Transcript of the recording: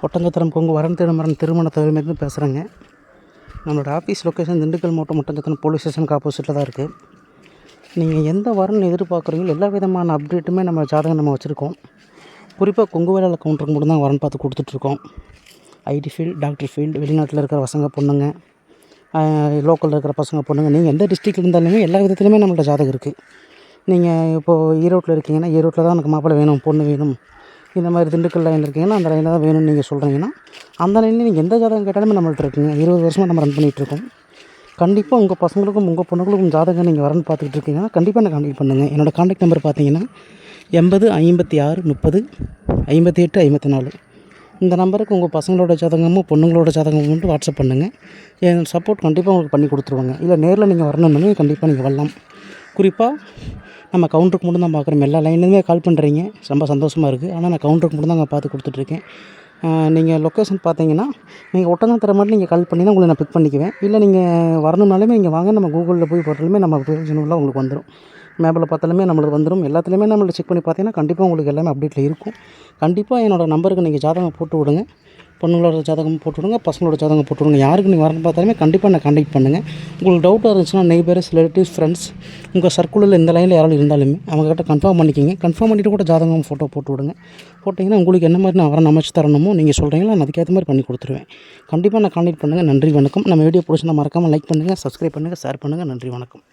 ஒட்டஞ்சத்திரம் கொங்கு வரன் திருமணம் திருமண தவிர்த்து பேசுகிறேங்க. நம்மளோட ஆஃபீஸ் லொக்கேஷன் திண்டுக்கல் மாவட்டம் ஒட்டஞ்சத்திரம் போலீஸ் ஸ்டேஷனுக்கு ஆப்போசிட்டில் தான் இருக்குது. நீங்கள் எந்த வரன் எதிர்பார்க்குறீங்களோ எல்லா விதமான அப்டேட்டுமே நம்ம ஜாதகம் நம்ம வச்சுருக்கோம். குறிப்பாக கொங்கு வேலை கவுண்டருக்கு மட்டும் தான் வரன் பார்த்து கொடுத்துட்ருக்கோம். ஐடி ஃபீல்டு, டாக்டர் ஃபீல்டு, வெளிநாட்டில் இருக்கிற பசங்க பொண்ணுங்க, லோக்கலில் இருக்கிற பசங்க பொண்ணுங்க, நீங்கள் எந்த டிஸ்ட்ரிக்டில் இருந்தாலுமே எல்லா விதத்துலையுமே நம்மள்ட்ட ஜாதகம் இருக்குது. நீங்கள் இப்போது ஈரோட்டில் இருக்கீங்கன்னா ஈரோட்டில் தான் எனக்கு மாப்பிள்ளை வேணும், பொண்ணு வேணும், இந்த மாதிரி திண்டுக்கல் லைனில் இருக்கீங்கன்னா அந்த லைனில் தான் வேணும்னு நீங்கள் சொல்கிறீங்கன்னா அந்த லைனில் நீங்கள் எந்த ஜாதகம் கேட்டாலுமே நம்மள்ட்ட இருக்குங்க. 20 வருஷமாக நம்ம ரன் பண்ணிகிட்ருக்கோம். கண்டிப்பாக உங்கள் பசங்களுக்கும் உங்கள் பொண்ணுங்களுக்கும் ஜாதகம் நீங்கள் வரன்னு பார்த்துக்கிட்டு இருக்கீங்கன்னா கண்டிப்பாக எனக்கு கான்டெக்ட் பண்ணுங்கள். என்னோடய கான்டெக்ட் நம்பர் பார்த்தீங்கன்னா 80 56 30 58 54. இந்த நம்பருக்கு உங்கள் பசங்களோட ஜாதகமும் பொண்ணுங்களோட ஜாதகமும் மட்டும் வாட்ஸ்அப் பண்ணுங்கள். என் சப்போர்ட் கண்டிப்பாக உங்களுக்கு பண்ணி கொடுத்துருவாங்க. இல்லை நேரில் நீங்கள் வரணும்னாலும் கண்டிப்பாக நீங்கள் வரலாம். குறிப்பாக நம்ம கவுண்டருக்கு மட்டும் தான் பார்க்குறோம். எல்லா லைன்லேயுமே கால் பண்ணுறீங்க, ரொம்ப சந்தோஷமாக இருக்குது. ஆனால் நான் கவுண்டருக்கு மட்டும் தான் அங்கே பார்த்து கொடுத்துட்ருக்கேன். நீங்கள் லொக்கேஷன் பார்த்தீங்கன்னா நீங்கள் ஒட்டஞ்சத்திரம் மட்டும் நீங்கள் கால் பண்ணிங்கன்னா உங்களை நான் பிக் பண்ணிக்குவேன். இல்லை நீங்கள் வரணும்னாலுமே நீங்கள் வாங்க, நம்ம கூகுளில் போய் போட்டாலுமே நம்ம பிரயோஜனம்லாம் உங்களுக்கு வந்துடும். மேப்பில் பார்த்தாலுமே நம்மளுக்கு வந்துடும். எல்லாத்துலேயுமே நம்மளுக்கு செக் பண்ணி பார்த்தீங்கன்னா கண்டிப்பாக உங்களுக்கு எல்லாமே அப்டேட்டில் இருக்கும். கண்டிப்பாக என்னோடய நம்பருக்கு நீங்கள் ஜாதகம் போட்டு விடுங்க. பொண்ணுங்களோட ஜாதகம் போட்டு விடுங்க, பசங்களோட ஜாதகம் போட்டு விடுங்க. யாருக்கு நீங்கள் வரணும் பார்த்தாலுமே கண்டிப்பாக நான் கான்டெக்ட் பண்ணுங்கள். உங்களுக்கு டவுட்டாக இருந்துச்சுன்னா நெய்பர்ஸ், ரிலேட்டிவ்ஸ், ஃப்ரெண்ட்ஸ், உங்கள் சர்க்குலில் இந்த லைனில் யாராலும் இருந்தாலுமே அவங்ககிட்ட கன்ஃபார்ம் பண்ணிக்கிங்க. கன்ஃபார்ம் பண்ணிவிட்டு கூட ஜாதகம் ஃபோட்டோ போட்டு விடுங்க. போட்டிங்கன்னா உங்களுக்கு என்ன மாதிரி நான் வரணும் அமைச்சு தரணுமோ நீங்கள் சொல்கிறீங்களோ நான் அதுக்கேற்ற மாதிரி பண்ணி கொடுத்துருவேன். கண்டிப்பாக நான் கான்டெக்ட் பண்ணுங்கள். நன்றி, வணக்கம். நம்ம வீடியோ பிடிச்சிருந்தா மறக்காமல் லைக் பண்ணுங்கள், சப்ஸ்கிரைப் பண்ணுங்கள், ஷேர் பண்ணுங்கள். நன்றி, வணக்கம்.